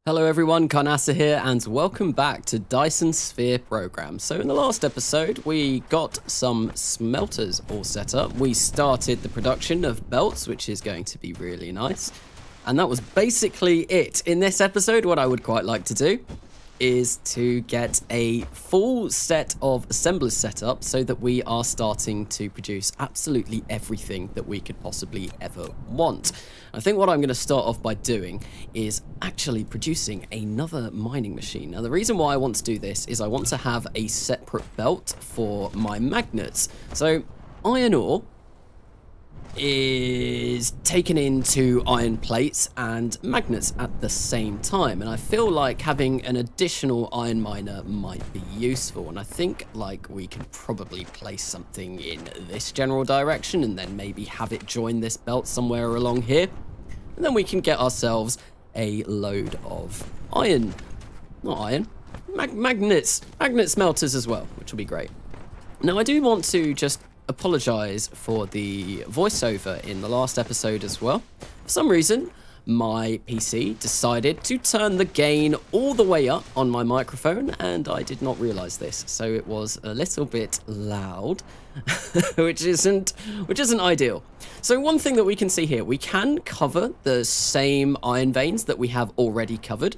Hello everyone, Karnasa here, and welcome back to Dyson Sphere Program. So in the last episode, we got some smelters all set up. We started the production of belts, which is going to be really nice. And that was basically it. In this episode, what I would quite like to do is to get a full set of assemblers set up so that we are starting to produce absolutely everything that we could possibly ever want. I think what I'm going to start off by doing is actually producing another mining machine. Now, the reason why I want to do this is I want to have a separate belt for my magnets. So, iron ore is taken into iron plates and magnets at the same time, and I feel like having an additional iron miner might be useful, and I think like we can probably place something in this general direction and then maybe have it join this belt somewhere along here, and then we can get ourselves a load of magnet smelters as well, which will be great. Now, I do want to just apologize for the voiceover in the last episode as well. For some reason, my PC decided to turn the gain all the way up on my microphone, and I did not realize this, so it was a little bit loud, which isn't ideal. So one thing that we can see here, we can cover the same iron veins that we have already covered.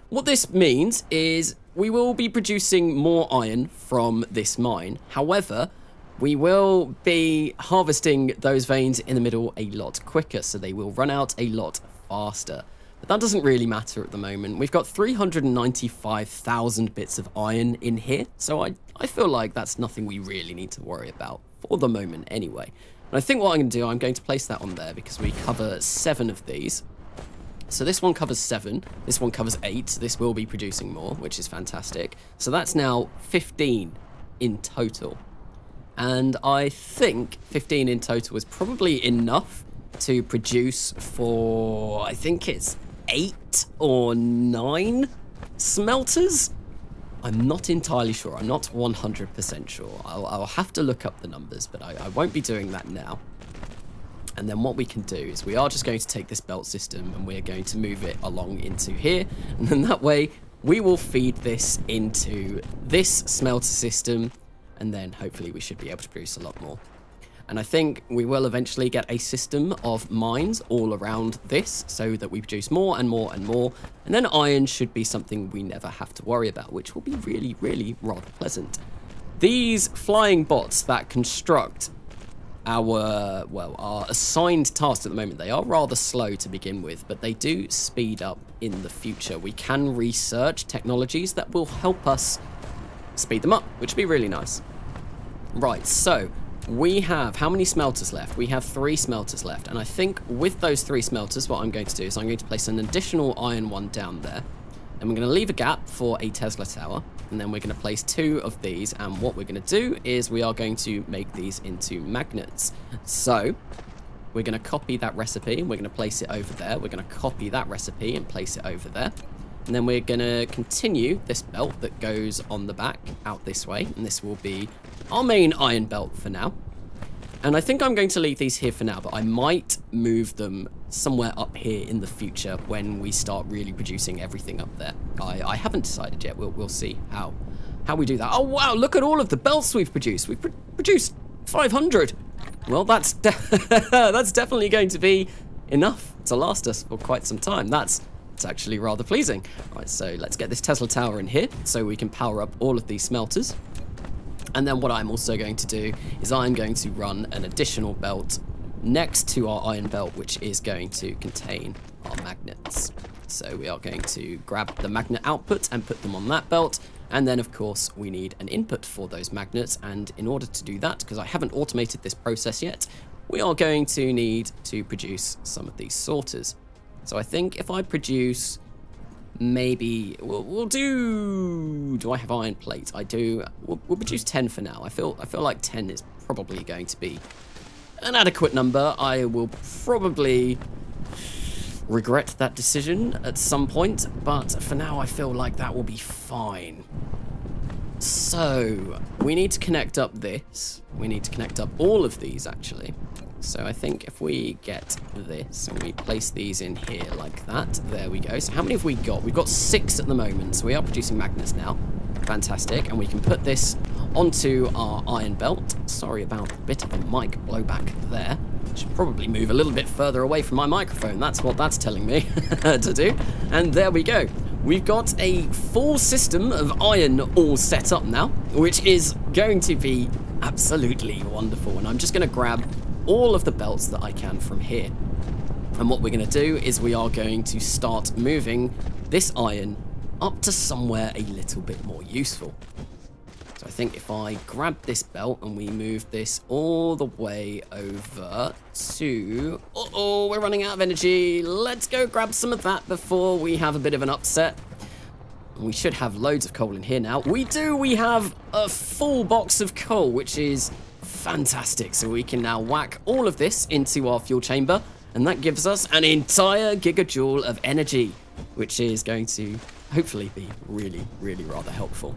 What this means is we will be producing more iron from this mine. However, we will be harvesting those veins in the middle a lot quicker, so they will run out a lot faster. But that doesn't really matter at the moment. We've got 395,000 bits of iron in here, so I feel like that's nothing we really need to worry about for the moment anyway. And I think what I'm going to do, I'm going to place that on there because we cover 7 of these. So this one covers 7, this one covers 8, this will be producing more, which is fantastic. So that's now 15 in total. And I think 15 in total is probably enough to produce for, I think it's 8 or 9 smelters? I'm not entirely sure. I'm not 100% sure. I'll have to look up the numbers, but I won't be doing that now. And then what we can do is we are just going to take this belt system and we're going to move it along into here. And then that way we will feed this into this smelter system, and then hopefully we should be able to produce a lot more. And I think we will eventually get a system of mines all around this so that we produce more and more and more, and then iron should be something we never have to worry about, which will be really, really rather pleasant. These flying bots that construct our assigned tasks at the moment, they are rather slow to begin with, but they do speed up in the future. We can research technologies that will help us speed them up, which would be really nice. Right, so we have how many smelters left? We have 3 smelters left, and I think with those 3 smelters, what I'm going to do is I'm going to place an additional iron one down there, and we're going to leave a gap for a Tesla tower, and then we're going to place 2 of these, and what we're going to do is we are going to make these into magnets. So we're going to copy that recipe, and we're going to place it over there. We're going to copy that recipe and place it over there. And then we're going to continue this belt that goes on the back out this way. And this will be our main iron belt for now. And I think I'm going to leave these here for now, but I might move them somewhere up here in the future when we start really producing everything up there. I haven't decided yet. We'll see how we do that. Oh, wow, look at all of the belts we've produced. We've produced 500. Well, that's definitely going to be enough to last us for quite some time. It's actually rather pleasing. Right, so let's get this Tesla tower in here so we can power up all of these smelters. And then what I'm also going to do is I'm going to run an additional belt next to our iron belt, which is going to contain our magnets. So we are going to grab the magnet output and put them on that belt. And then, of course, we need an input for those magnets. And in order to do that, because I haven't automated this process yet, we are going to need to produce some of these sorters. So I think if I produce, maybe we'll do I have iron plate? I do. We'll produce 10 for now. I feel like 10 is probably going to be an adequate number. I will probably regret that decision at some point, but for now I feel like that will be fine. So we need to connect up this. We need to connect up all of these actually. So I think if we get this and we place these in here like that, there we go. So how many have we got? We've got 6 at the moment, so we are producing magnets now. Fantastic. And we can put this onto our iron belt. Sorry about a bit of a mic blowback there. Should probably move a little bit further away from my microphone. That's what that's telling me to do. And there we go. We've got a full system of iron all set up now, which is going to be absolutely wonderful. And I'm just going to grab all of the belts that I can from here. And what we're going to do is we are going to start moving this iron up to somewhere a little bit more useful. So I think if I grab this belt and we move this all the way over to... Uh-oh, we're running out of energy. Let's go grab some of that before we have a bit of an upset. We should have loads of coal in here now. We do. We have a full box of coal, which is fantastic. So we can now whack all of this into our fuel chamber, and that gives us an entire gigajoule of energy, which is going to hopefully be really, really rather helpful.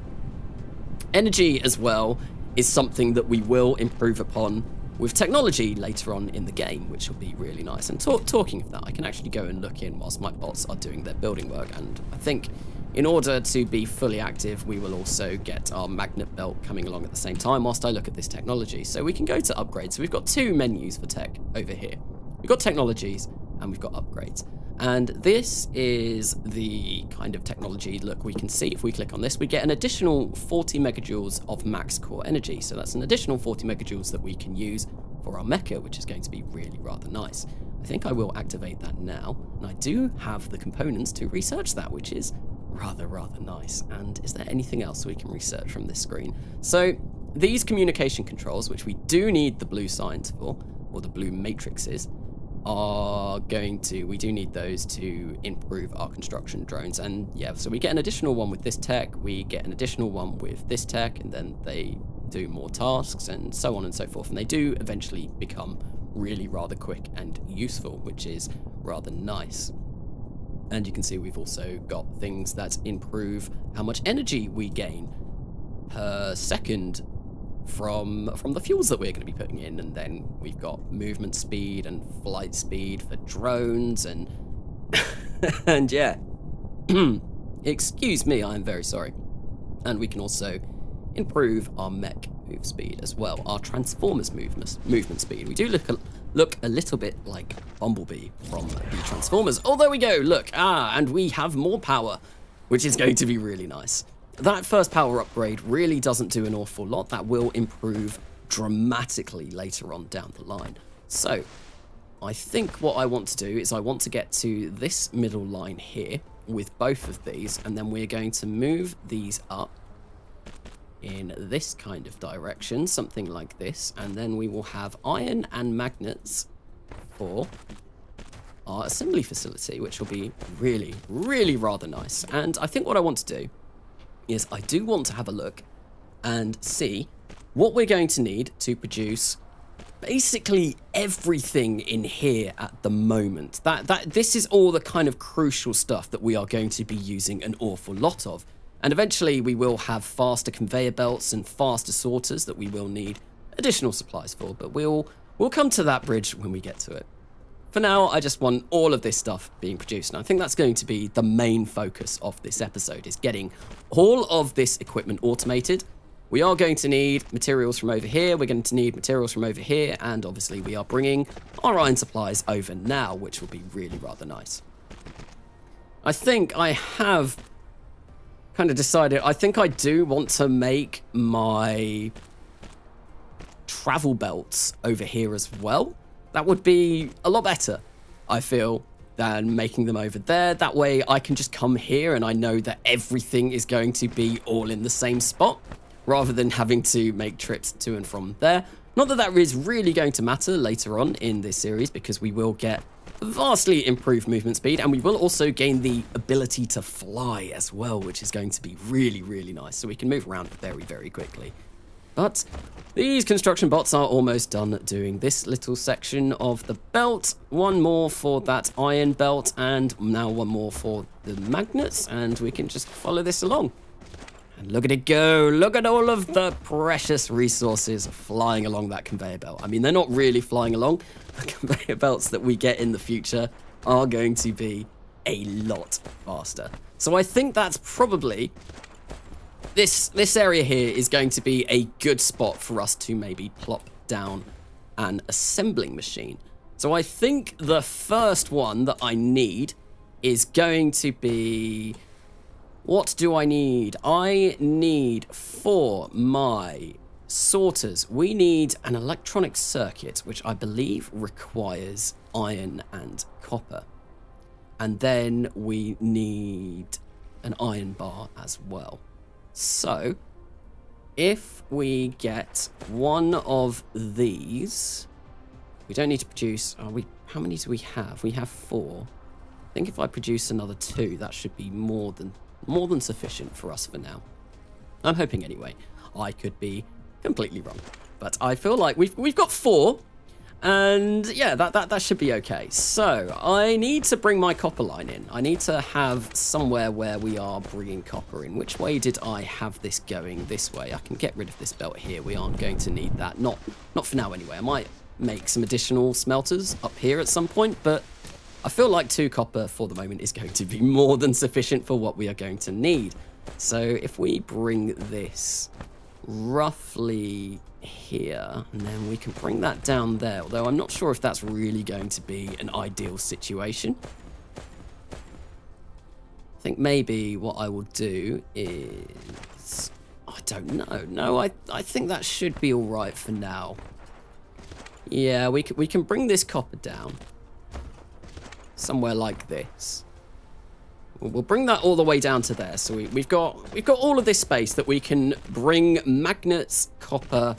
Energy as well is something that we will improve upon with technology later on in the game, which will be really nice. And talking of that, I can actually go and look in whilst my bots are doing their building work, and I think in order to be fully active, we will also get our magnet belt coming along at the same time whilst I look at this technology. So we can go to upgrades. So we've got 2 menus for tech over here. We've got technologies and we've got upgrades. And this is the kind of technology, look, we can see if we click on this, we get an additional 40 megajoules of max core energy. So that's an additional 40 megajoules that we can use for our mecha, which is going to be really rather nice. I think I will activate that now. And I do have the components to research that, which is rather nice. And is there anything else we can research from this screen? So these communication controls, which we do need the blue signs for, or the blue matrices, we do need those to improve our construction drones. And yeah, so we get an additional one with this tech, we get an additional one with this tech, and then they do more tasks and so on and so forth. And they do eventually become really rather quick and useful, which is rather nice. And you can see we've also got things that improve how much energy we gain per second from the fuels that we're going to be putting in. And then we've got movement speed and flight speed for drones and and yeah. Excuse me, I'm very sorry. And we can also improve our mech move speed as well, our Transformers movement speed. We do look a little bit like Bumblebee from the Transformers. Oh, there we go, look, and we have more power, which is going to be really nice. That first power upgrade really doesn't do an awful lot. That will improve dramatically later on down the line. So I think what I want to do is I want to get to this middle line here with both of these, and then we're going to move these up in this kind of direction, something like this, and then we will have iron and magnets for our assembly facility, which will be really, really rather nice. And I think what I want to do is I do want to have a look and see what we're going to need to produce basically everything in here at the moment. This is all the kind of crucial stuff that we are going to be using an awful lot of. And eventually we will have faster conveyor belts and faster sorters that we will need additional supplies for, but we'll come to that bridge when we get to it. For now, I just want all of this stuff being produced, and I think that's going to be the main focus of this episode, is getting all of this equipment automated. We are going to need materials from over here, we're going to need materials from over here, and obviously we are bringing our iron supplies over now, which will be really rather nice. I think I have kind of decided, I think I do want to make my travel belts over here as well. That would be a lot better, I feel, than making them over there. That way I can just come here and I know that everything is going to be all in the same spot, rather than having to make trips to and from there. Not that that is really going to matter later on in this series, because we will get vastly improved movement speed, and we will also gain the ability to fly as well, which is going to be really, really nice. So we can move around very, very quickly. But these construction bots are almost done doing this little section of the belt. One more for that iron belt, and now one more for the magnets, and we can just follow this along. And look at it go. Look at all of the precious resources flying along that conveyor belt. I mean, they're not really flying along. The conveyor belts that we get in the future are going to be a lot faster. So I think that's probably... This area here is going to be a good spot for us to maybe plop down an assembling machine. So I think the first one that I need is going to be... What do I need? I need for my sorters, we need an electronic circuit, which I believe requires iron and copper. And then we need an iron bar as well. So, if we get one of these, we don't need to produce, how many do we have? We have 4. I think if I produce another 2, that should be more than sufficient for us for now. I'm hoping anyway. I could be completely wrong, but I feel like we've got 4, and yeah, that should be okay. So I need to bring my copper line in. I need to have somewhere where we are bringing copper in. Which way did I have this going? This way. I can get rid of this belt here. We aren't going to need that. Not for now anyway. I might make some additional smelters up here at some point, but I feel like 2 copper for the moment is going to be more than sufficient for what we are going to need. So if we bring this roughly here, and then we can bring that down there, although I'm not sure if that's really going to be an ideal situation. I think maybe what I will do is... I don't know. No, I think that should be all right for now. Yeah, we can bring this copper down somewhere like this. We'll bring that all the way down to there. So we've got all of this space that we can bring magnets, copper,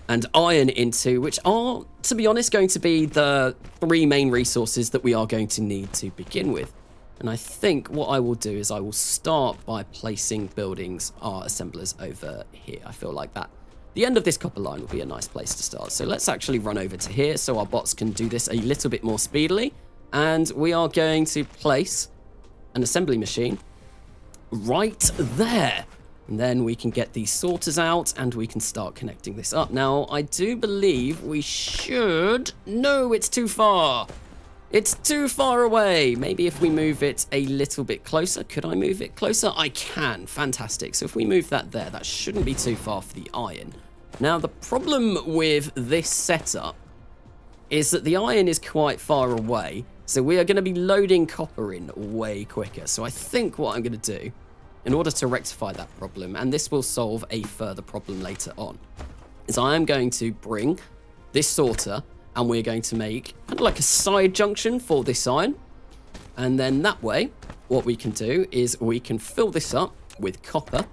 and iron into, which are, to be honest, going to be the 3 main resources that we are going to need to begin with. And I think what I will do is I will start by placing buildings, our assemblers over here. I feel like that the end of this copper line will be a nice place to start. So let's actually run over to here so our bots can do this a little bit more speedily. And we are going to place an assembly machine right there. And then we can get these sorters out and we can start connecting this up. Now, I do believe we should... No, it's too far. It's too far away. Maybe if we move it a little bit closer. Could I move it closer? I can. Fantastic. So if we move that there, that shouldn't be too far for the iron. Now, the problem with this setup is that the iron is quite far away. So we are going to be loading copper in way quicker. So I think what I'm going to do, in order to rectify that problem, and this will solve a further problem later on, is I am going to bring this sorter, and we're going to make kind of like a side junction for this iron. And then that way, what we can do is we can fill this up with copper,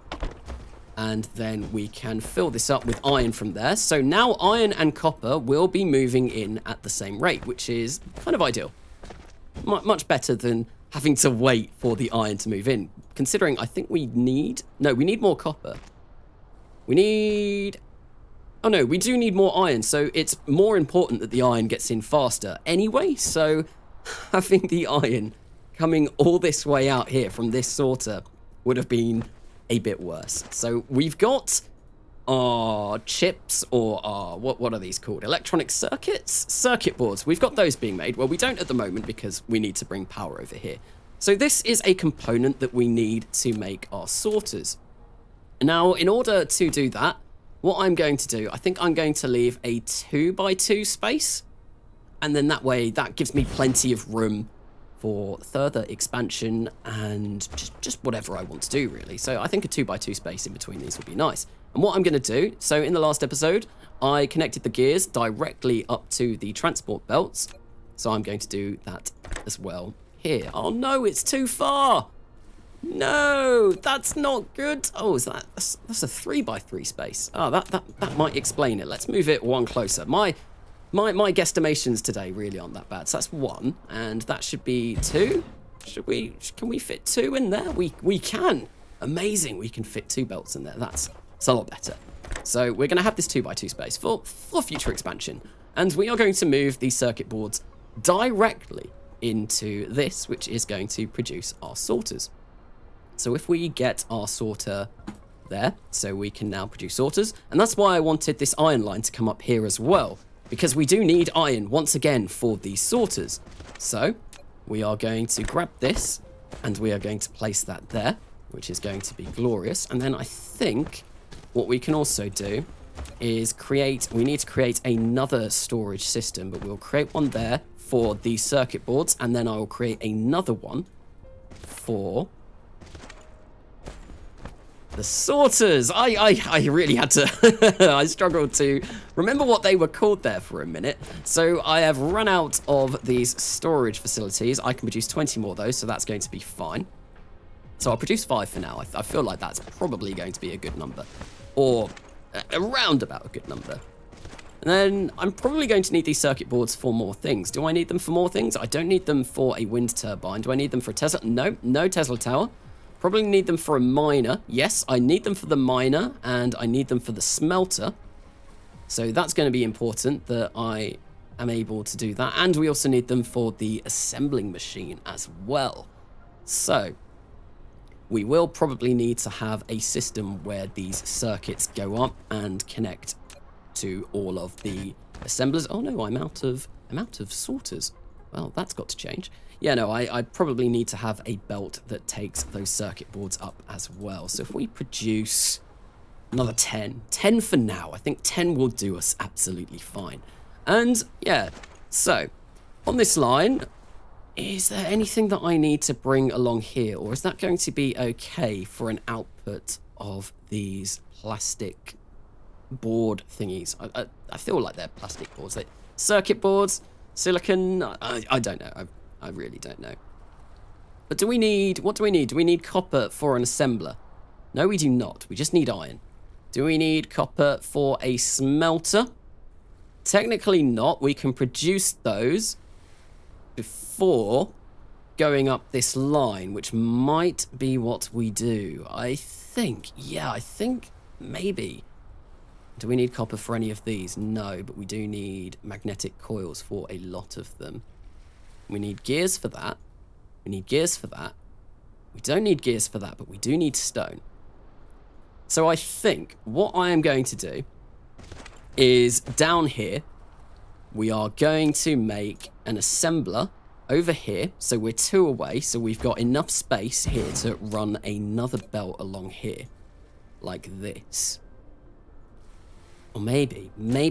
and then we can fill this up with iron from there. So now iron and copper will be moving in at the same rate, which is kind of ideal. Much better than having to wait for the iron to move in. Considering I think we need... No, we need more copper. We need... Oh no, we do need more iron. So it's more important that the iron gets in faster anyway. So having the iron coming all this way out here from this sorter would have been a bit worse. So we've got our chips, or our, what are these called? Electronic circuits? Circuit boards. We've got those being made. Well, we don't at the moment because we need to bring power over here. So this is a component that we need to make our sorters. Now, in order to do that, what I'm going to do, I think I'm going to leave a 2x2 space. And then that way, that gives me plenty of room for further expansion and just whatever I want to do, really. So I think a 2x2 space in between these would be nice. And what I'm going to do, so in the last episode, I connected the gears directly up to the transport belts. So I'm going to do that as well here. Oh no, it's too far. No, that's not good. Oh, is that's a 3x3 space. Oh, that might explain it. Let's move it one closer. My guesstimations today really aren't that bad. So that's 1, and that should be 2. Can we fit 2 in there? We can. Amazing. We can fit 2 belts in there. That's a lot better. So we're going to have this 2x2 space for future expansion. And we are going to move these circuit boards directly into this, which is going to produce our sorters. So if we get our sorter there, so we can now produce sorters. And that's why I wanted this iron line to come up here as well, because we do need iron once again for these sorters. So we are going to grab this and we are going to place that there, which is going to be glorious. And then I think what we can also do is we need to create another storage system, but we'll create one there for the circuit boards, and then I will create another one for the sorters. I really had to, I struggled to remember what they were called there for a minute. So I have run out of these storage facilities. I can produce 20 more of those, so that's going to be fine. So I'll produce 5 for now. I feel like that's probably going to be a good number, or around about a good number. And then I'm probably going to need these circuit boards for more things. Do I need them for more things? I don't need them for a wind turbine. Do I need them for a Tesla? No, no Tesla tower. Probably need them for a miner. Yes, I need them for the miner, and I need them for the smelter. So that's going to be important that I am able to do that. And we also need them for the assembling machine as well. So we will probably need to have a system where these circuits go up and connect to all of the assemblers. Oh no, I'm out of sorters. Well, that's got to change. Yeah, no, I probably need to have a belt that takes those circuit boards up as well. So if we produce another 10 for now, I think 10 will do us absolutely fine. And yeah, so on this line, is there anything that I need to bring along here, or is that going to be okay for an output of these plastic board thingies? I feel like they're plastic boards. Circuit boards, silicon, I don't know. I really don't know. But what do we need? Do we need copper for an assembler? No, we do not. We just need iron. Do we need copper for a smelter? Technically not. We can produce those before going up this line, which might be what we do. I think, yeah, I think maybe. Do we need copper for any of these? No, but we do need magnetic coils for a lot of them. We need gears for that. We need gears for that. We don't need gears for that, but we do need stone. So I think what I am going to do is down here, we are going to make an assembler over here. So we're 2 away. So we've got enough space here to run another belt along here like this. Or maybe. No.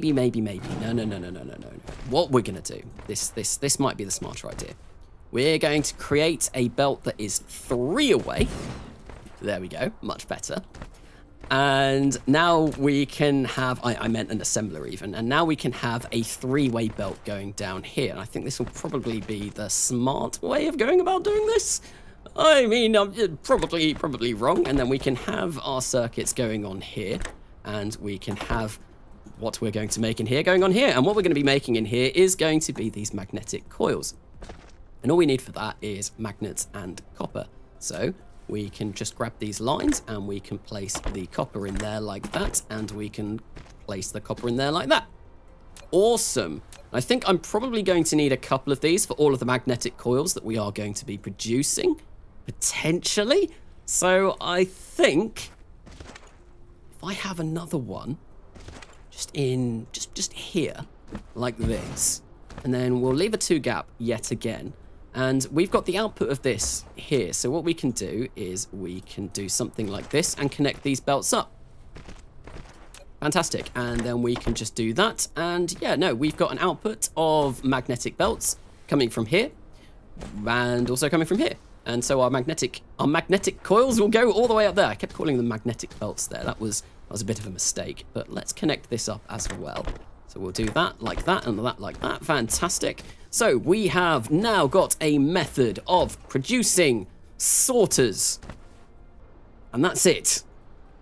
What we're going to do, this might be the smarter idea. We're going to create a belt that is 3 away. There we go. Much better. And now we can have, I meant an assembler even, and now we can have a 3-way belt going down here. And I think this will probably be the smart way of going about doing this. I mean, I'm probably wrong. And then we can have our circuits going on here, and we can have what we're going to make in here going on here. And what we're going to be making in here is going to be these magnetic coils. And all we need for that is magnets and copper. So we can just grab these lines and we can place the copper in there like that, and we can place the copper in there like that. Awesome. I think I'm probably going to need a couple of these for all of the magnetic coils that we are going to be producing, potentially. So I think if I have another one just here like this, and then we'll leave a 2 gap yet again. And we've got the output of this here. So what we can do is we can do something like this and connect these belts up. Fantastic. And then we can just do that. And yeah, no, we've got an output of magnetic belts coming from here and also coming from here. And so our magnetic coils will go all the way up there. I kept calling them magnetic belts there. That was a bit of a mistake, but let's connect this up as well. So we'll do that like that and that like that. Fantastic. So we have now got a method of producing sorters. And that's it.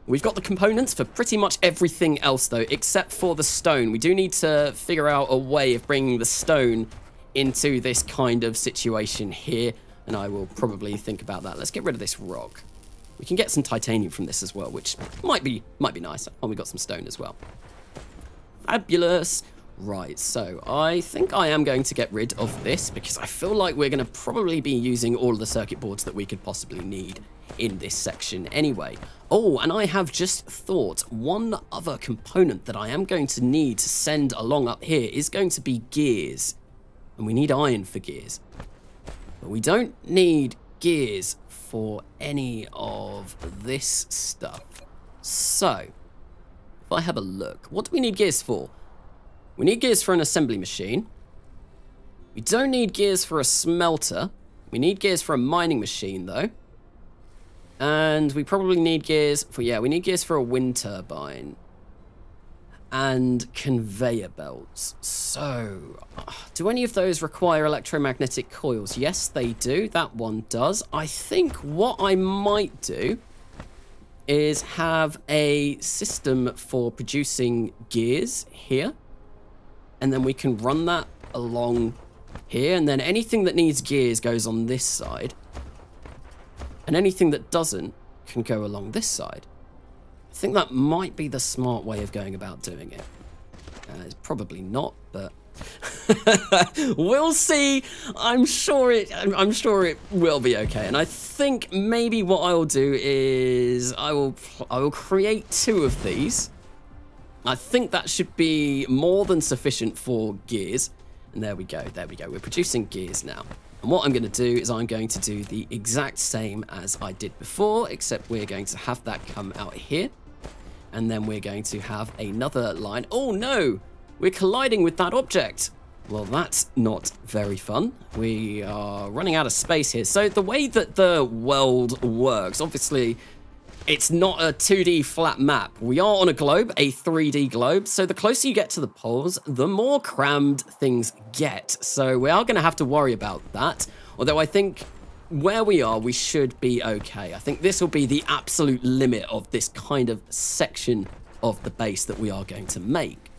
We've got the components for pretty much everything else though, except for the stone. We do need to figure out a way of bringing the stone into this kind of situation here. And I will probably think about that. Let's get rid of this rock. We can get some titanium from this as well, which might be nice. Oh, we got some stone as well. Fabulous. Right, so I think I am going to get rid of this because I feel like we're going to probably be using all of the circuit boards that we could possibly need in this section anyway. Oh, and I have just thought one other component that I am going to need to send along up here is going to be gears. And we need iron for gears. But we don't need gears for any of this stuff. So, if I have a look, what do we need gears for? We need gears for an assembly machine. We don't need gears for a smelter. We need gears for a mining machine, though. And we probably need gears for, yeah, we need gears for a wind turbine. And conveyor belts. So, do any of those require electromagnetic coils? Yes, they do. That one does. I think what I might do is have a system for producing gears here. And then we can run that along here. And then anything that needs gears goes on this side. And anything that doesn't can go along this side. I think that might be the smart way of going about doing it. It's probably not, but we'll see. I'm sure it will be okay. And I think maybe what I will do is I will create 2 of these. I think that should be more than sufficient for gears. And there we go. There we go. We're producing gears now. And what I'm going to do is I'm going to do the exact same as I did before, except we're going to have that come out here. And then we're going to have another line. Oh no, we're colliding with that object. Well, that's not very fun. We are running out of space here. So the way that the world works, obviously, it's not a 2D flat map. We are on a globe, a 3D globe. So the closer you get to the poles, the more crammed things get. So we are going to have to worry about that. Although I think where we are, we should be okay. I think this will be the absolute limit of this kind of section of the base that we are going to make.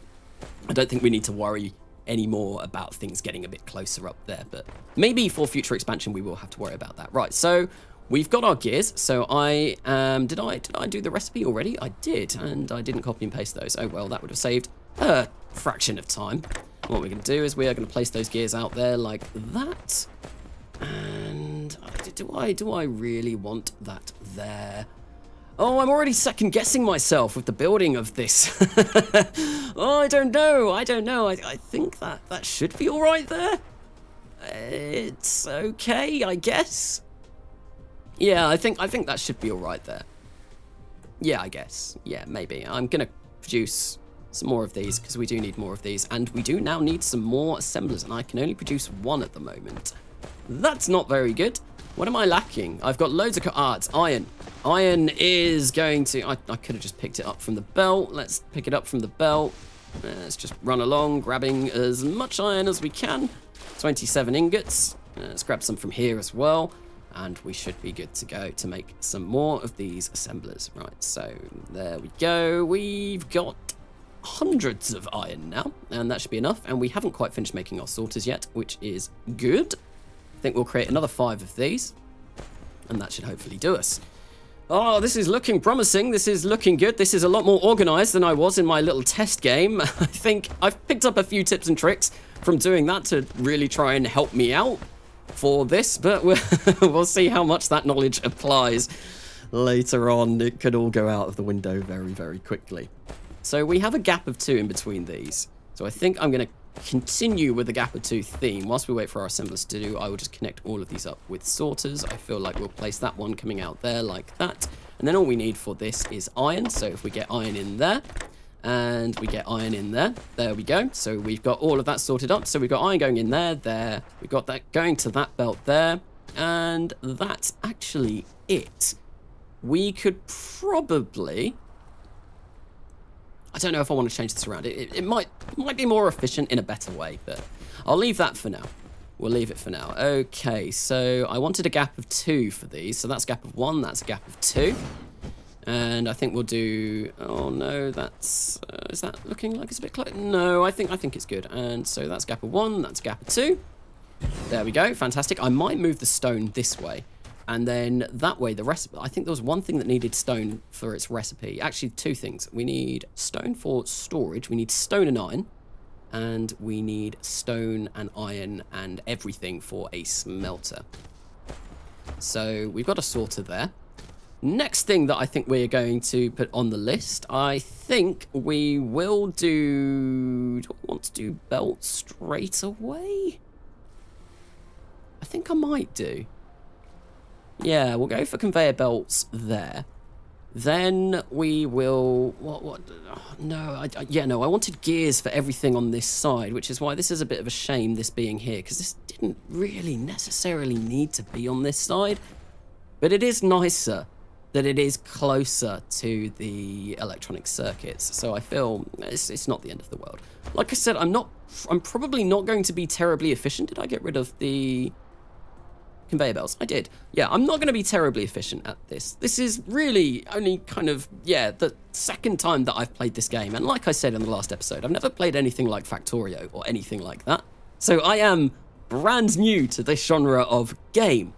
I don't think we need to worry anymore about things getting a bit closer up there. But maybe for future expansion, we will have to worry about that. Right, so we've got our gears, so did I do the recipe already? I did, and I didn't copy and paste those. Oh well, that would have saved a fraction of time. What we're going to do is we are going to place those gears out there like that. And do I really want that there? Oh, I'm already second guessing myself with the building of this. Oh, I don't know. I think that should be all right there. It's okay, I guess. Yeah, I think that should be all right there. Yeah, I guess. Yeah, maybe. I'm going to produce some more of these because we do need more of these. And we do now need some more assemblers, and I can only produce 1 at the moment. That's not very good. What am I lacking? I've got loads of... it's iron. Iron is going to... I could have just picked it up from the belt. Let's pick it up from the belt. Let's just run along, grabbing as much iron as we can. 27 ingots. Let's grab some from here as well. And we should be good to go to make some more of these assemblers. Right, so there we go. We've got hundreds of iron now, and that should be enough. And we haven't quite finished making our sorters yet, which is good. I think we'll create another 5 of these, and that should hopefully do us. Oh, this is looking promising. This is looking good. This is a lot more organized than I was in my little test game. I think I've picked up a few tips and tricks from doing that to really try and help me out for this, but we'll see how much that knowledge applies later on. It could all go out of the window very, very quickly. So we have a gap of 2 in between these. So I think I'm going to continue with the gap of 2 theme. Whilst we wait for our assemblers to do, I will just connect all of these up with sorters. I feel like we'll place that one coming out there like that. And then all we need for this is iron. So if we get iron in there, and we get iron in there, there we go. So we've got all of that sorted up. So we've got iron going in there. We've got that going to that belt there. And that's actually it. We could probably... I don't know if I want to change this around. It might be more efficient in a better way, but I'll leave that for now. We'll leave it for now. Okay, so I wanted a gap of 2 for these. So that's a gap of 1, that's a gap of 2. And I think we'll do... Oh, no, that's... is that looking like it's a bit close? No, I think it's good. And so that's a gap of 1, that's a gap of 2. There we go, fantastic. I might move the stone this way. And then that way, the recipe... I think there was one thing that needed stone for its recipe. Actually, 2 things. We need stone for storage. We need stone and iron. And we need stone and iron and everything for a smelter. So we've got a sorter there. Next thing that I think we're going to put on the list, I think we will do... Do I want to do belts straight away? I think I might do. Yeah, we'll go for conveyor belts there. Then we will... What? Oh, no, no, I wanted gears for everything on this side, which is why this is a bit of a shame, this being here, because this didn't really necessarily need to be on this side. But it is nicer that it is closer to the electronic circuits, so I feel it's not the end of the world. Like I said, I'm probably not going to be terribly efficient. Did I get rid of the conveyor belts? I did. Yeah, I'm not going to be terribly efficient at this. This is really only kind of, yeah, the second time that I've played this game, and like I said in the last episode, I've never played anything like Factorio or anything like that, so I am brand new to this genre of game.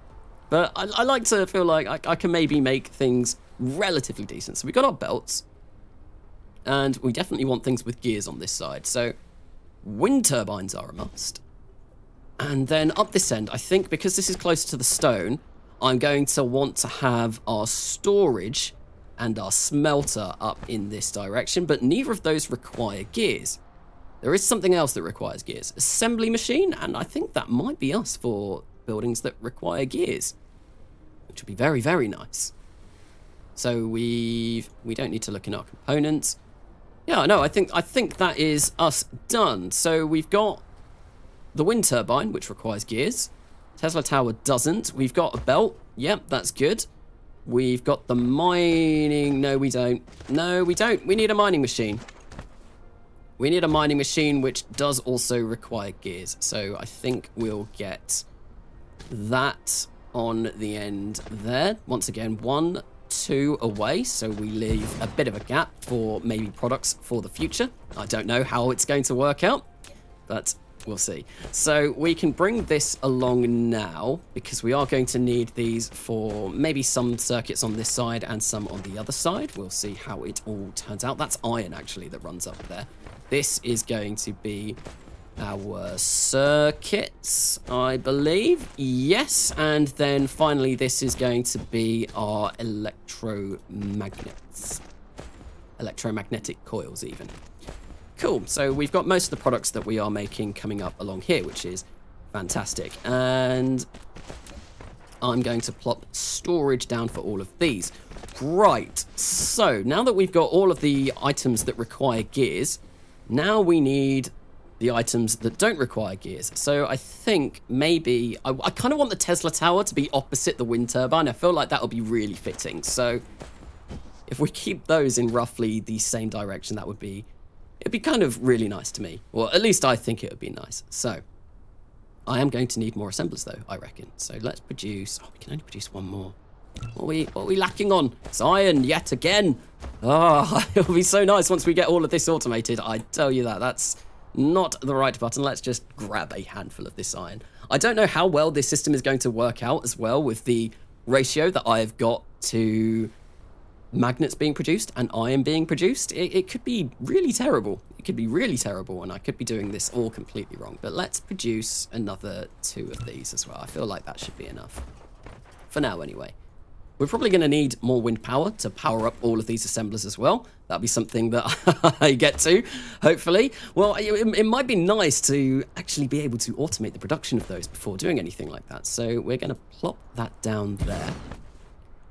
But I like to feel like I can maybe make things relatively decent. So we got our belts, and we definitely want things with gears on this side. So wind turbines are a must. And then up this end, I think because this is closer to the stone, I'm going to want to have our storage and our smelter up in this direction, but neither of those require gears. There is something else that requires gears. Assembly machine, and I think that might be us for buildings that require gears, which would be very, very nice. So we don't need to look in our components. Yeah, no, I think that is us done. So we've got the wind turbine, which requires gears. Tesla Tower doesn't. We've got a belt. Yep, that's good. We've got the mining. No, we don't. No, we don't. We need a mining machine. We need a mining machine, which does also require gears. So I think we'll get that on the end there. Once again, 1, 2 away, so we leave a bit of a gap for maybe products for the future. I don't know how it's going to work out, but we'll see. So we can bring this along now, because we are going to need these for maybe some circuits on this side and some on the other side. We'll see how it all turns out. That's iron, actually, that runs up there. This is going to be our circuits, I believe. Yes, and then finally this is going to be our electromagnets. Electromagnetic coils, even. Cool, so we've got most of the products that we are making coming up along here, which is fantastic. And I'm going to plop storage down for all of these. Right, so now that we've got all of the items that require gears, now we need the items that don't require gears. So I think maybe I kind of want the Tesla Tower to be opposite the wind turbine. I feel like that will be really fitting. So if we keep those in roughly the same direction, it'd be kind of really nice to me. Well, at least I think it would be nice. So I am going to need more assemblers though, I reckon. So let's produce, oh, we can only produce one more. What are we lacking on? It's iron yet again. Oh, it'll be so nice once we get all of this automated. I tell you that. That's not the right button. Let's just grab a handful of this iron. I don't know how well this system is going to work out as well with the ratio that I've got to magnets being produced and iron being produced. It could be really terrible. It could be really terrible, and I could be doing this all completely wrong. But let's produce another 2 of these as well. I feel like that should be enough. For now, anyway. We're probably going to need more wind power to power up all of these assemblers as well. That'll be something that I get to, hopefully. Well, it might be nice to actually be able to automate the production of those before doing anything like that. So we're going to plop that down there.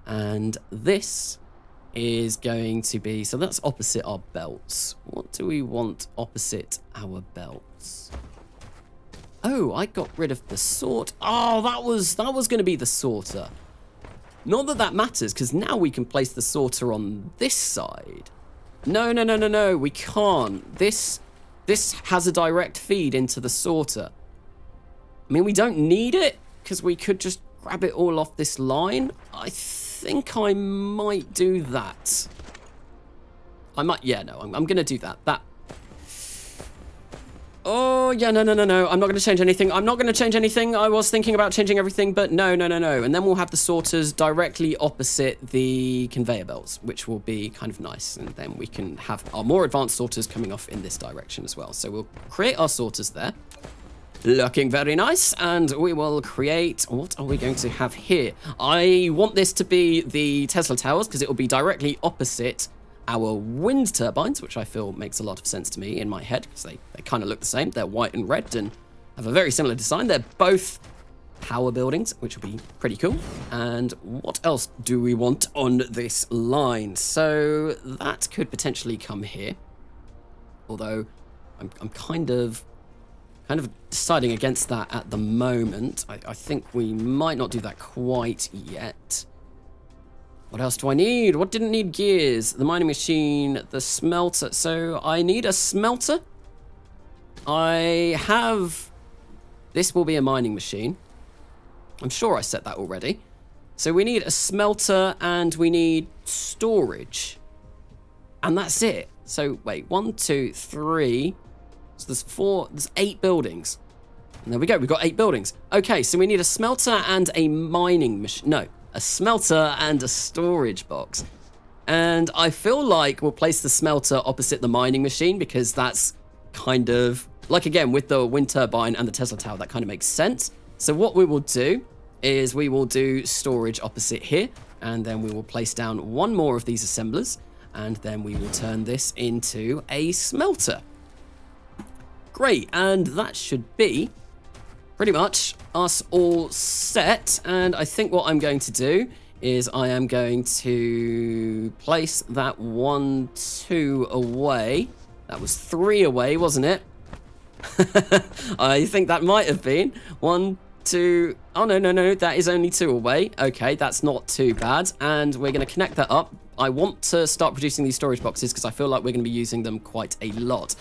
And this is going to be... So that's opposite our belts. What do we want opposite our belts? Oh, I got rid of the sort. Oh, that was going to be the sorter. Not that that matters, because now we can place the sorter on this side. No, we can't. This has a direct feed into the sorter. I mean, we don't need it, because we could just grab it all off this line. I think I might do that. I might, yeah, no, I'm going to do that. Oh, yeah, no. I'm not going to change anything. I'm not going to change anything. I was thinking about changing everything, but no. And then we'll have the sorters directly opposite the conveyor belts, which will be kind of nice. And then we can have our more advanced sorters coming off in this direction as well. So we'll create our sorters there. Looking very nice, and we will create... What are we going to have here? I want this to be the Tesla Towers, because it will be directly opposite our wind turbines, which I feel makes a lot of sense to me in my head, because they kind of look the same. They're white and red, and have a very similar design. They're both power buildings, which will be pretty cool. And what else do we want on this line? So that could potentially come here, although I'm kind of deciding against that at the moment. I think we might not do that quite yet. What else do I need? What didn't need? Gears, the mining machine, the smelter. So I need a smelter. I have... This will be a mining machine. I'm sure I set that already. So we need a smelter and we need storage. And that's it. So wait, 1, 2, 3... So there's 8 buildings. And there we go, we've got 8 buildings. Okay, so we need a smelter and a mining machine. No, a smelter and a storage box. And I feel like we'll place the smelter opposite the mining machine, because that's kind of, like again, with the wind turbine and the Tesla Tower, that kind of makes sense. So what we will do is we will do storage opposite here, and then we will place down one more of these assemblers, and then we will turn this into a smelter. Great, and that should be pretty much us all set. And I think what I'm going to do is I am going to place that 1, 2 away. That was 3 away, wasn't it? I think that might have been 1, 2. Oh, no, that is only 2 away. Okay, that's not too bad. And we're going to connect that up. I want to start producing these storage boxes because I feel like we're going to be using them quite a lot.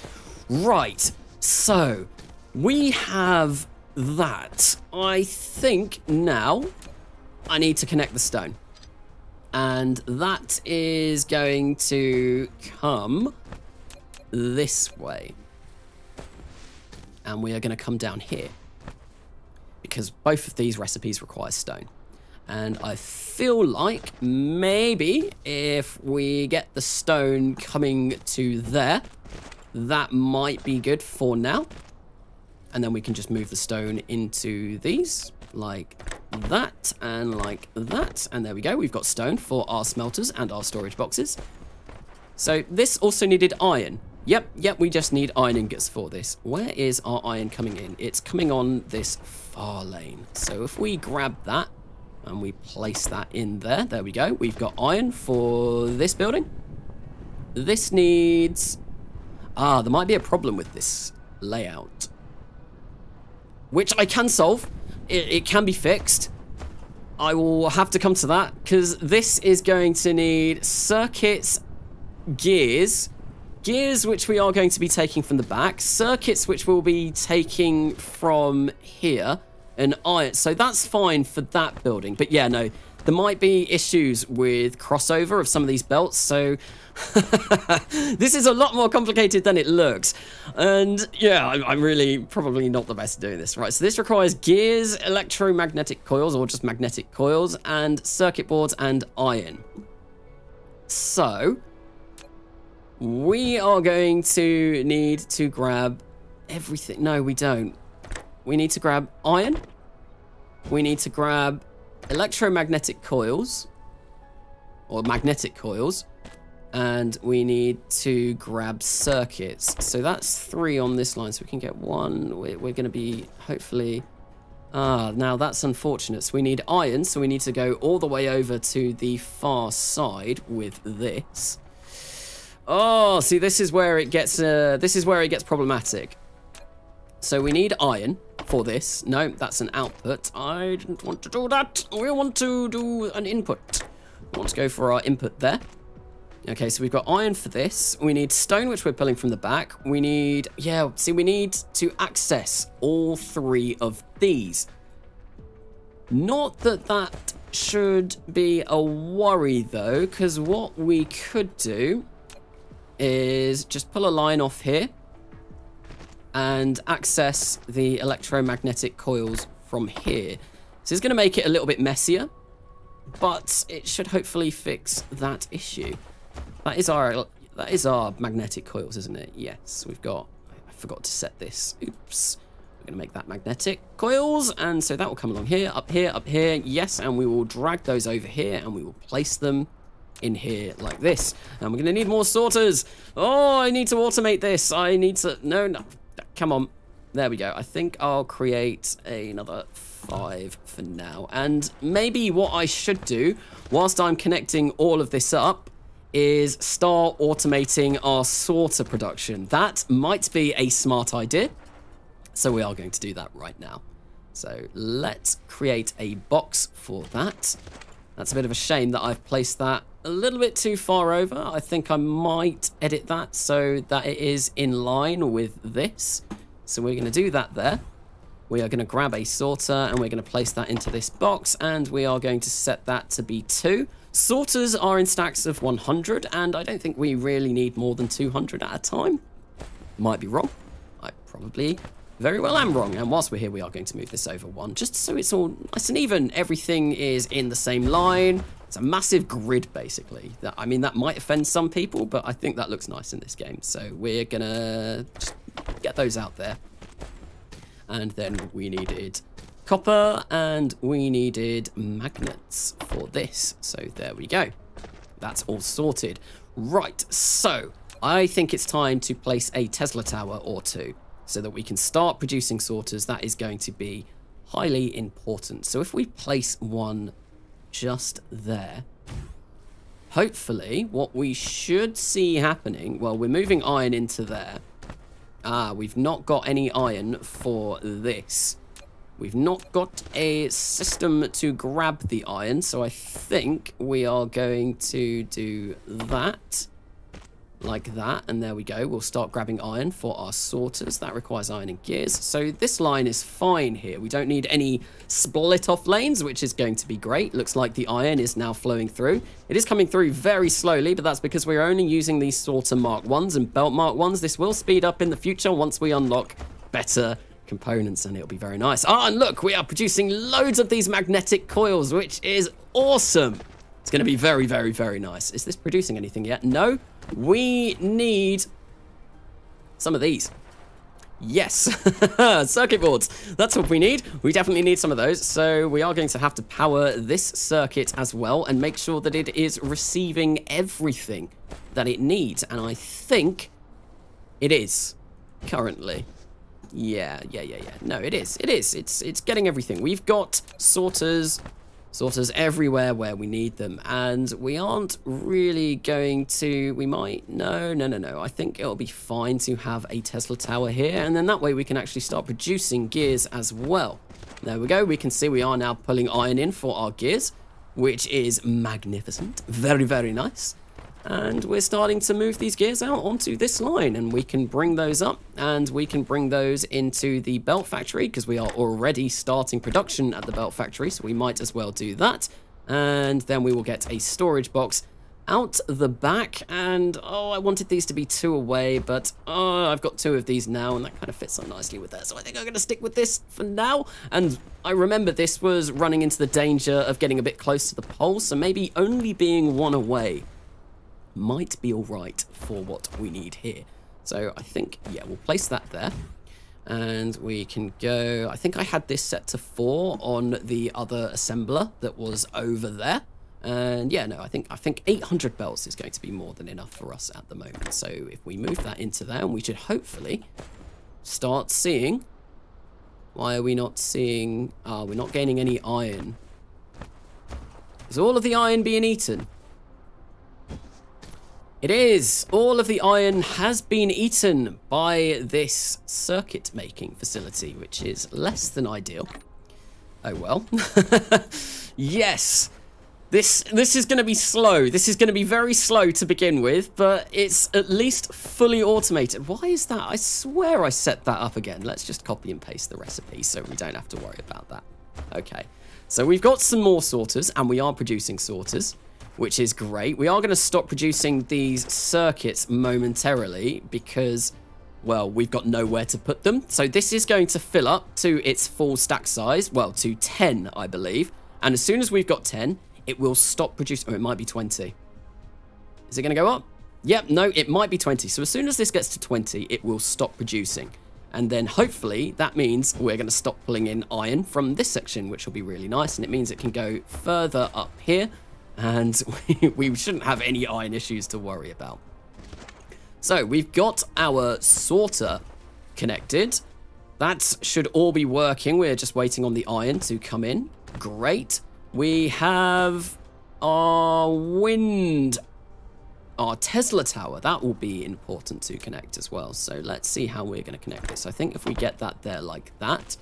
Right. So, we have that. I think now I need to connect the stone. And that is going to come this way. And we are going to come down here, because both of these recipes require stone. And I feel like maybe if we get the stone coming to there, that might be good for now. And then we can just move the stone into these, like that, and like that. And there we go. We've got stone for our smelters and our storage boxes. So this also needed iron. Yep, we just need iron ingots for this. Where is our iron coming in? It's coming on this far lane. So if we grab that and we place that in there, there we go. We've got iron for this building. This needs... there might be a problem with this layout, which I can solve. It can be fixed. I will have to come to that, because this is going to need circuits, gears, which we are going to be taking from the back, circuits which we'll be taking from here, and iron. So that's fine for that building. But yeah, no, there might be issues with crossover of some of these belts, so this is a lot more complicated than it looks. And yeah, I'm really probably not the best at doing this. Right, so this requires gears, electromagnetic coils, or just magnetic coils, and circuit boards and iron. So we are going to need to grab everything. No, we don't. We need to grab iron. We need to grab electromagnetic coils, or magnetic coils, and we need to grab circuits. So that's 3 on this line, so we can get 1. We're going to be, hopefully... now that's unfortunate. So we need iron, so we need to go all the way over to the far side with this. Oh, see, this is where it gets problematic. So we need iron for this. No, that's an output. I didn't want to do that. We want to do an input. We want to go for our input there. Okay, so we've got iron for this. We need stone, which we're pulling from the back. We need, yeah, see, we need to access all 3 of these. Not that that should be a worry, though, because what we could do is just pull a line off here and access the electromagnetic coils from here. So it's going to make it a little bit messier, but it should hopefully fix that issue. That is our magnetic coils, isn't it? Yes, we've got... I forgot to set this. Oops. We're going to make that magnetic coils, and so that will come along here, up here, up here. Yes, and we will drag those over here, and we will place them in here like this. And we're going to need more sorters. Oh, I need to automate this. I need to... No, no. Come on. There we go. I think I'll create another 5 for now. And maybe what I should do, whilst I'm connecting all of this up, is start automating our sorter production. That might be a smart idea. So we are going to do that right now. So let's create a box for that. That's a bit of a shame that I've placed that a little bit too far over. I think I might edit that so that it is in line with this. So we're going to do that there. We are going to grab a sorter and we're going to place that into this box, and we are going to set that to be 2. Sorters are in stacks of 100, and I don't think we really need more than 200 at a time. Might be wrong. I probably very well am wrong. And whilst we're here, we are going to move this over 1, just so it's all nice and even. Everything is in the same line. It's a massive grid, basically. I mean, that might offend some people, but I think that looks nice in this game. So we're going to just get those out there. And then we needed copper, and we needed magnets for this. So there we go. That's all sorted. Right, so I think it's time to place a Tesla tower or 2 so that we can start producing sorters. That is going to be highly important. So if we place one just there, hopefully what we should see happening, well, we're moving iron into there. Ah, we've not got any iron for this. We've not got a system to grab the iron, so I think we are going to do that. Like that, and there we go. We'll start grabbing iron for our sorters. That requires iron and gears. So this line is fine here. We don't need any split off lanes, which is going to be great. Looks like the iron is now flowing through. It is coming through very slowly, but that's because we're only using these sorter Mark 1s and belt Mark 1s. This will speed up in the future once we unlock better components, and it'll be very nice. Ah, and look, we are producing loads of these magnetic coils, which is awesome. It's going to be very, very, very nice. Is this producing anything yet? No. We need some of these. Yes. Circuit boards. That's what we need. We definitely need some of those. So we are going to have to power this circuit as well and make sure that it is receiving everything that it needs. And I think it is currently. Yeah. No, it is. It is. It's getting everything. We've got sorters everywhere where we need them, and we aren't really going to, we might, no. I think it'll be fine to have a Tesla tower here, and then that way we can actually start producing gears as well. There we go. We can see we are now pulling iron in for our gears, which is magnificent. Very, very nice. And we're starting to move these gears out onto this line, and we can bring those up, and we can bring those into the belt factory because we are already starting production at the belt factory, so we might as well do that. And then we will get a storage box out the back, and oh, I wanted these to be 2 away, but oh, I've got 2 of these now, and that kind of fits on nicely with that, so I think I'm going to stick with this for now. And I remember this was running into the danger of getting a bit close to the pole, so maybe only being 1 away might be all right for what we need here. So I think, yeah, we'll place that there. And we can go, I think I had this set to 4 on the other assembler that was over there. And yeah, no, I think 800 belts is going to be more than enough for us at the moment. So if we move that into there, and we should hopefully start seeing, why are we not seeing, we're not gaining any iron. Is all of the iron being eaten? It is. All of the iron has been eaten by this circuit making facility, which is less than ideal. Oh well. Yes. This is going to be slow. This is going to be very slow to begin with, but it's at least fully automated. Why is that? I swear I set that up again. Let's just copy and paste the recipe so we don't have to worry about that. Okay. So we've got some more sorters, and we are producing sorters, which is great. We are going to stop producing these circuits momentarily because, well, we've got nowhere to put them. So this is going to fill up to its full stack size, well, to 10, I believe. And as soon as we've got 10, it will stop producing. Oh, it might be 20. Is it going to go up? Yep, no, it might be 20. So as soon as this gets to 20, it will stop producing. And then hopefully that means we're going to stop pulling in iron from this section, which will be really nice. And it means it can go further up here. And we shouldn't have any iron issues to worry about. So we've got our sorter connected. That should all be working. We're just waiting on the iron to come in. Great. We have our wind, our Tesla tower. That will be important to connect as well. So let's see how we're going to connect this. I think if we get that there like that,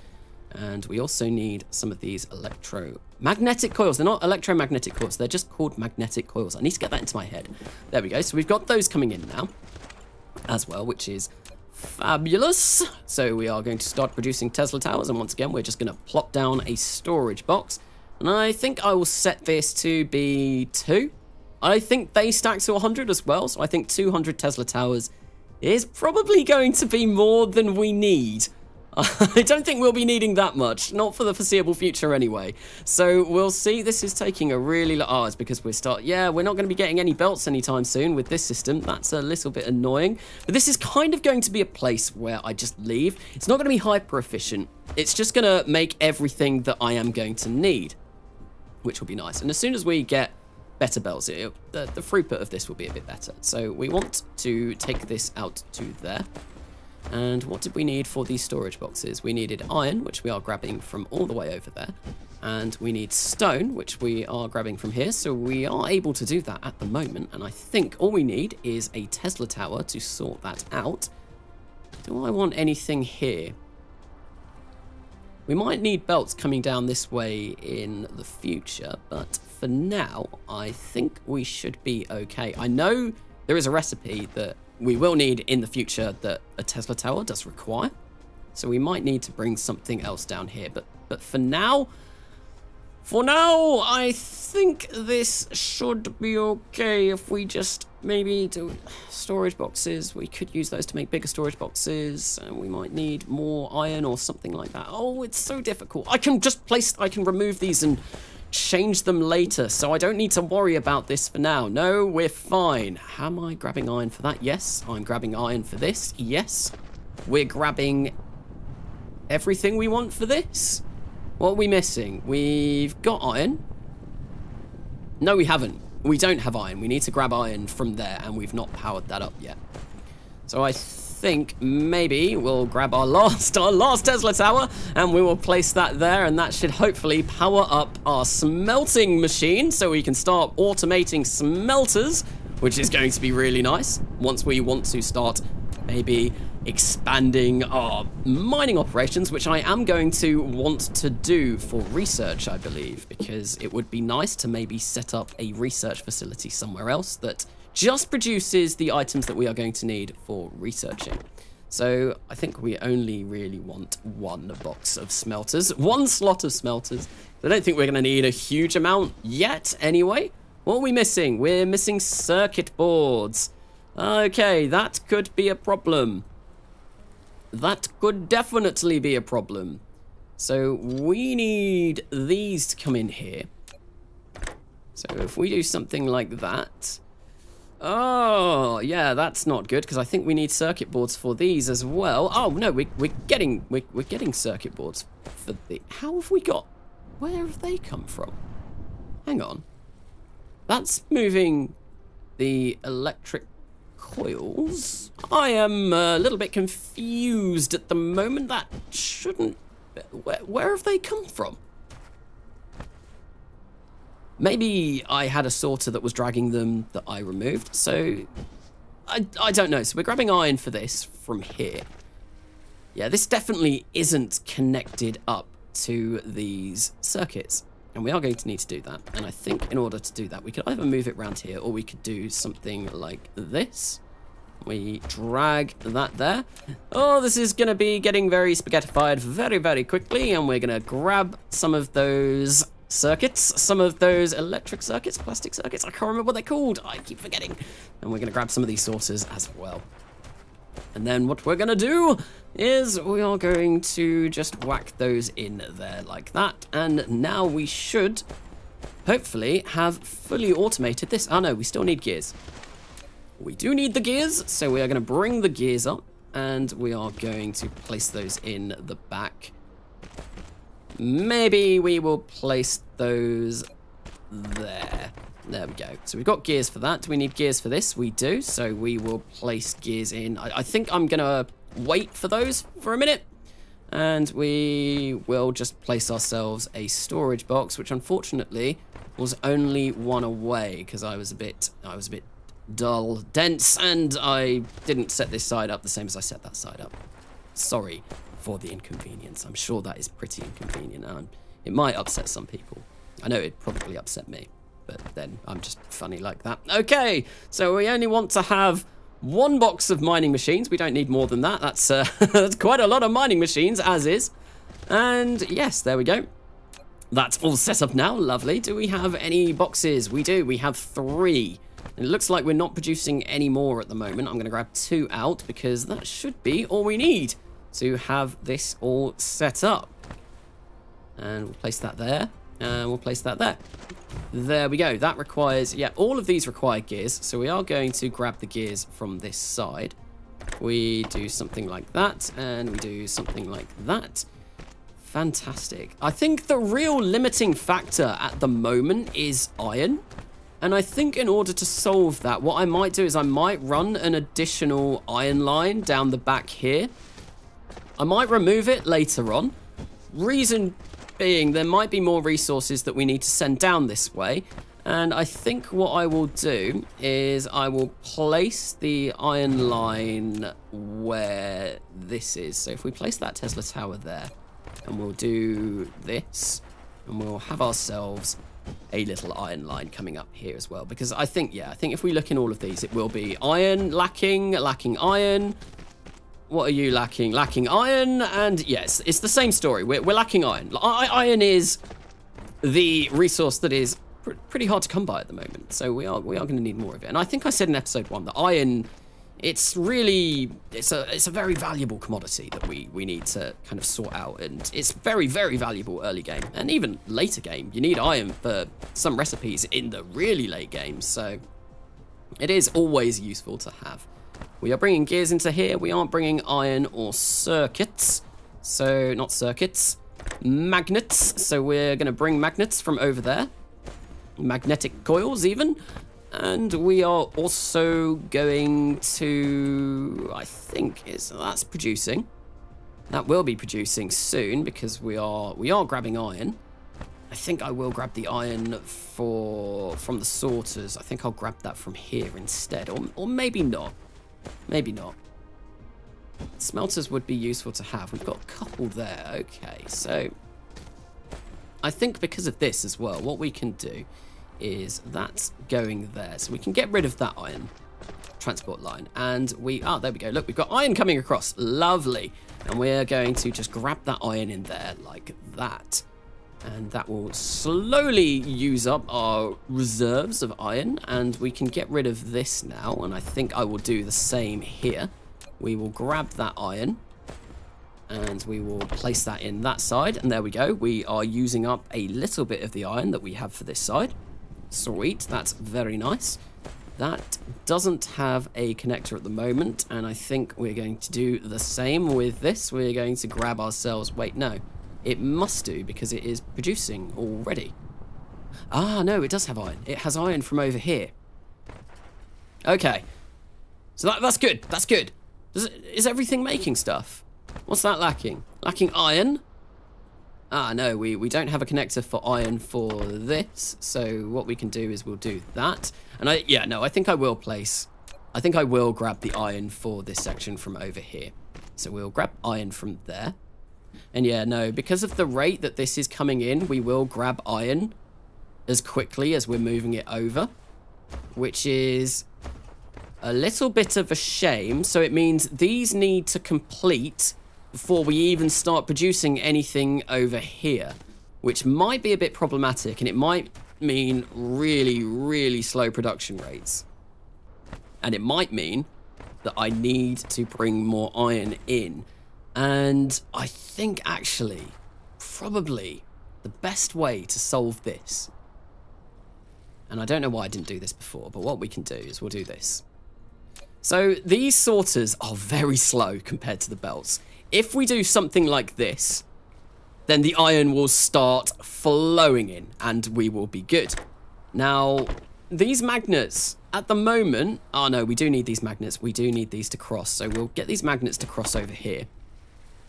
and we also need some of these electromagnetic coils. They're not electromagnetic coils. They're just called magnetic coils. I need to get that into my head. There we go. So we've got those coming in now as well, which is fabulous. So we are going to start producing Tesla towers. And once again, we're just going to plop down a storage box. And I think I will set this to be 2. I think they stack to 100 as well. So I think 200 Tesla towers is probably going to be more than we need. I don't think we'll be needing that much, not for the foreseeable future anyway. So we'll see. This is taking a really long... Oh, it's because we're not going to be getting any belts anytime soon with this system. That's a little bit annoying. But this is kind of going to be a place where I just leave. It's not going to be hyper efficient. It's just going to make everything that I am going to need, which will be nice. And as soon as we get better belts, the throughput of this will be a bit better. So we want to take this out to there. And what did we need for these storage boxes? We needed iron, which we are grabbing from all the way over there. And we need stone, which we are grabbing from here. So we are able to do that at the moment. And I think all we need is a Tesla tower to sort that out. Do I want anything here? We might need belts coming down this way in the future. But for now, I think we should be okay. I know there is a recipe that we will need in the future that a Tesla tower does require. So we might need to bring something else down here. But for now, I think this should be okay if we just maybe do storage boxes. We could use those to make bigger storage boxes. And we might need more iron or something like that. Oh, it's so difficult. I can remove these and change them later, so I don't need to worry about this for now. No, we're fine. Am I grabbing iron for that? Yes. I'm grabbing iron for this. Yes. We're grabbing everything we want for this. What are we missing? We've got iron. No, we haven't. We don't have iron. We need to grab iron from there, and we've not powered that up yet. So I think maybe we'll grab our last Tesla tower, and we will place that there, and that should hopefully power up our smelting machine so we can start automating smelters, which is going to be really nice once we want to start maybe expanding our mining operations, which I am going to want to do for research, I believe, because it would be nice to maybe set up a research facility somewhere else that just produces the items that we are going to need for researching. So I think we only really want 1 box of smelters, 1 slot of smelters. I don't think we're going to need a huge amount yet anyway. What are we missing? We're missing circuit boards. Okay, that could be a problem. That could definitely be a problem. So we need these to come in here. So if we do something like that... Oh, yeah, that's not good, because I think we need circuit boards for these as well. Oh, no, we're getting circuit boards for the... How have we got... Where have they come from? Hang on. That's moving the electric coils. I am a little bit confused at the moment. That shouldn't... Where have they come from? Maybe I had a sorter that was dragging them that I removed, so I don't know. So we're grabbing iron for this from here. Yeah, this definitely isn't connected up to these circuits, and we are going to need to do that. And I think in order to do that, we could either move it around here, or we could do something like this. We drag that there. Oh, this is going to be getting very spaghettified very, very quickly, and we're going to grab some of those circuits, some of those electric circuits, plastic circuits, I can't remember what they're called, I keep forgetting. And we're going to grab some of these sorters as well. And then what we're going to do is we are going to just whack those in there like that. And now we should hopefully have fully automated this. Oh no, we still need gears. We do need the gears, so we are going to bring the gears up. and we are going to place those in the back. Maybe we will place those there. There we go. So we've got gears for that. Do we need gears for this? We do. So we will place gears in. I think I'm going to wait for those for a minute. And we will just place ourselves a storage box, which unfortunately was only one away because I was a bit dull, dense, and I didn't set this side up the same as I set that side up. Sorry for the inconvenience. I'm sure that is pretty inconvenient, and it might upset some people. I know it'd probably upset me, but then I'm just funny like that. Okay, so we only want to have one box of mining machines. We don't need more than that. That's that's quite a lot of mining machines, as is. And yes, there we go. That's all set up now. Lovely. Do we have any boxes? We do. We have 3. It looks like we're not producing any more at the moment. I'm going to grab 2 out because that should be all we need to have this all set up. And we'll place that there. And we'll place that there. There we go. That requires, yeah, all of these require gears. So we are going to grab the gears from this side. We do something like that, and we do something like that. Fantastic. I think the real limiting factor at the moment is iron. And I think in order to solve that, what I might do is I might run an additional iron line down the back here. I might remove it later on. Reason being, there might be more resources that we need to send down this way. And I think what I will do is I will place the iron line where this is. So if we place that Tesla tower there, and we'll do this, and we'll have ourselves a little iron line coming up here as well. Because I think, yeah, I think if we look in all of these, it will be iron lacking iron. What are you lacking? Lacking iron, and yes, it's the same story. We're lacking iron. Iron is the resource that is pretty hard to come by at the moment, so we are going to need more of it. And I think I said in episode 1 that iron, it's a very valuable commodity that we need to kind of sort out, and it's very, very valuable early game and even later game. You need iron for some recipes in the really late game, so it is always useful to have. We are bringing gears into here. We aren't bringing iron or circuits. So, not circuits. Magnets. So we're going to bring magnets from over there. Magnetic coils, even. And we are also going to... I think that's producing. That will be producing soon because we are grabbing iron. I think I will grab the iron from the sorters. I think I'll grab that from here instead. Or maybe not. Maybe not. Smelters would be useful to have. We've got a couple there. Okay, so I think because of this as well, what we can do is that's going there. So we can get rid of that iron transport line. And there we go. Look, we've got iron coming across. Lovely. And we're going to just grab that iron in there like that. And that will slowly use up our reserves of iron. And we can get rid of this now. And I think I will do the same here. We will grab that iron. And we will place that in that side. And there we go. We are using up a little bit of the iron that we have for this side. Sweet. That's very nice. That doesn't have a connector at the moment. And I think we're going to do the same with this. We're going to grab ourselves... Wait, no. It must do, because it is producing already. Ah, no, it does have iron. It has iron from over here. Okay. So that's good. That's good. Is everything making stuff? What's that lacking? Lacking iron? Ah, no, we don't have a connector for iron for this. So what we can do is we'll do that. And I think I will grab the iron for this section from over here. So we'll grab iron from there. And yeah, no, because of the rate that this is coming in, we will grab iron as quickly as we're moving it over, which is a little bit of a shame. So it means these need to complete before we even start producing anything over here, which might be a bit problematic, and it might mean really, really slow production rates. And it might mean that I need to bring more iron in. And I think, actually, probably the best way to solve this, and I don't know why I didn't do this before, but what we can do is we'll do this. So these sorters are very slow compared to the belts. If we do something like this, then the iron will start flowing in and we will be good. Now, these magnets at the moment, oh no, we do need these magnets. We do need these to cross. So we'll get these magnets to cross over here.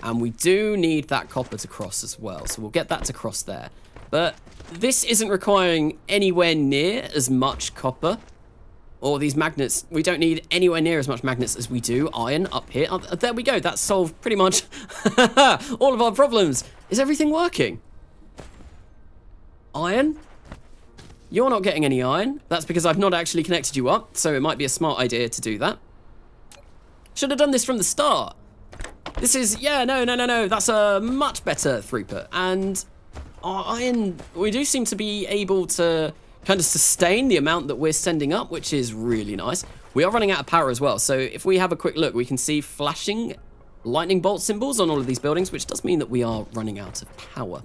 And we do need that copper to cross as well. So we'll get that to cross there. But this isn't requiring anywhere near as much copper. Or these magnets, we don't need anywhere near as much magnets as we do iron up here. Oh, there we go, that's solved pretty much all of our problems. Is everything working? Iron? You're not getting any iron. That's because I've not actually connected you up, so it might be a smart idea to do that. Should have done this from the start. This is, yeah, no, that's a much better throughput. And our iron, we do seem to be able to kind of sustain the amount that we're sending up, which is really nice. We are running out of power as well, so if we have a quick look, we can see flashing lightning bolt symbols on all of these buildings, which does mean that we are running out of power.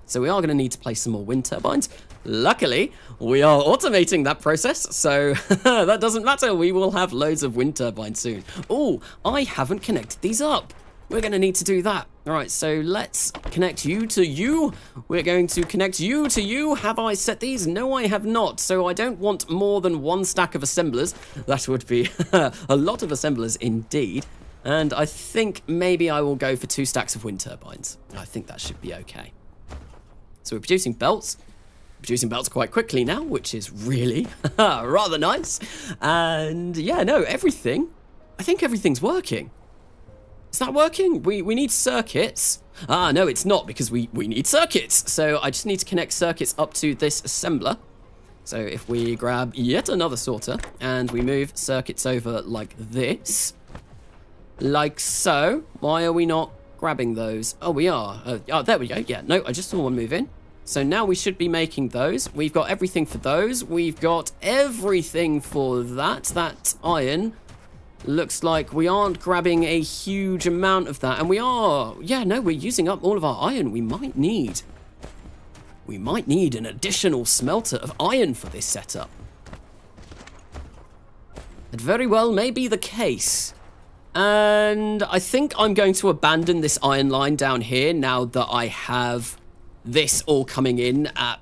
So we are going to need to place some more wind turbines. Luckily, we are automating that process, so that doesn't matter. We will have loads of wind turbines soon. Oh, I haven't connected these up. We're going to need to do that. All right, so let's connect you to you. We're going to connect you to you. Have I set these? No, I have not. So I don't want more than one stack of assemblers. That would be a lot of assemblers indeed. And I think maybe I will go for 2 stacks of wind turbines. I think that should be okay. So we're producing belts. Producing belts quite quickly now, which is really rather nice. And yeah, no, everything. I think everything's working. Is that working? We need circuits. Ah, no, it's not because we need circuits. So I just need to connect circuits up to this assembler. So if we grab yet another sorter and we move circuits over like this, like so. Why are we not grabbing those? Oh, we are. Oh, there we go. Yeah, no, I just saw one move in. So now we should be making those. We've got everything for those. We've got everything for that. That iron. Looks like we aren't grabbing a huge amount of that. And we are, yeah, no, we're using up all of our iron. We might need an additional smelter of iron for this setup. It very well may be the case. And I think I'm going to abandon this iron line down here now that I have this all coming in at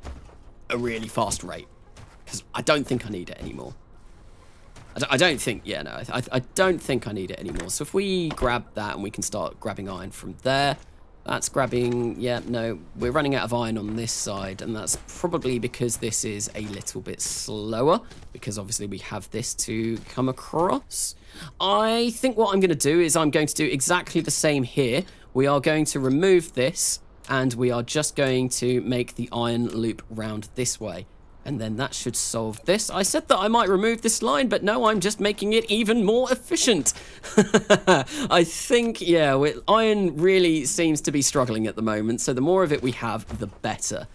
a really fast rate. Because I don't think I need it anymore. I don't think, yeah, no, I don't think I need it anymore. So if we grab that and we can start grabbing iron from there, that's grabbing, yeah, no, we're running out of iron on this side, and that's probably because this is a little bit slower, because obviously we have this to come across. I think what I'm going to do is I'm going to do exactly the same here. We are going to remove this, and we are just going to make the iron loop round this way. And then that should solve this. I said that I might remove this line, but no, I'm just making it even more efficient. I think, yeah, iron really seems to be struggling at the moment, so the more of it we have, the better.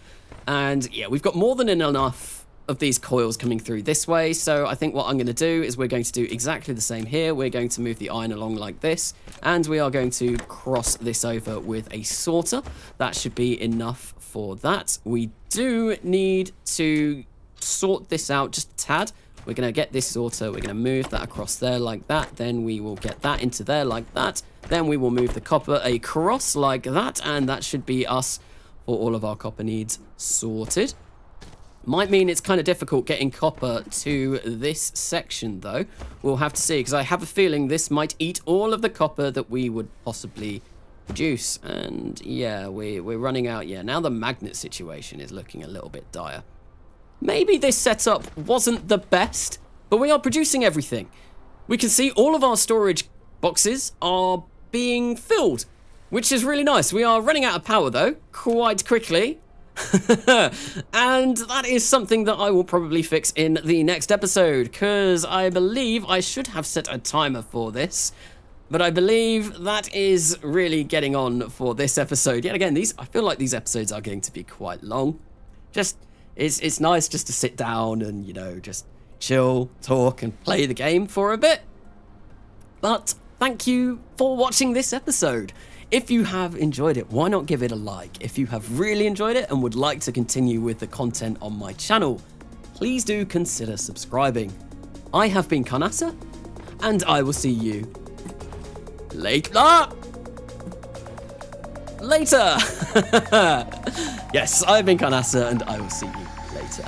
And yeah, we've got more than enough of these coils coming through this way, so I think what I'm going to do is we're going to do exactly the same here. We're going to move the iron along like this, and we are going to cross this over with a sorter. That should be enough for that. We do need to sort this out just a tad. We're going to get this sorter, we're going to move that across there like that, then we will get that into there like that, then we will move the copper across like that, and that should be us for all of our copper needs sorted. Might mean it's kind of difficult getting copper to this section though. We'll have to see, because I have a feeling this might eat all of the copper that we would possibly produce. And yeah, we're running out. Yeah, now the magnet situation is looking a little bit dire. Maybe this setup wasn't the best, but we are producing everything. We can see all of our storage boxes are being filled, which is really nice. We are running out of power though, quite quickly. And that is something that I will probably fix in the next episode, because I believe I should have set a timer for this, but I believe that is really getting on for this episode. Yet again, I feel like these episodes are going to be quite long. It's nice just to sit down and, you know, just chill, talk and play the game for a bit. But thank you for watching this episode. If you have enjoyed it, why not give it a like? If you have really enjoyed it and would like to continue with the content on my channel, please do consider subscribing. I have been Karnata, and I will see you later. Later. Yes, I've been Karnasa, and I will see you later.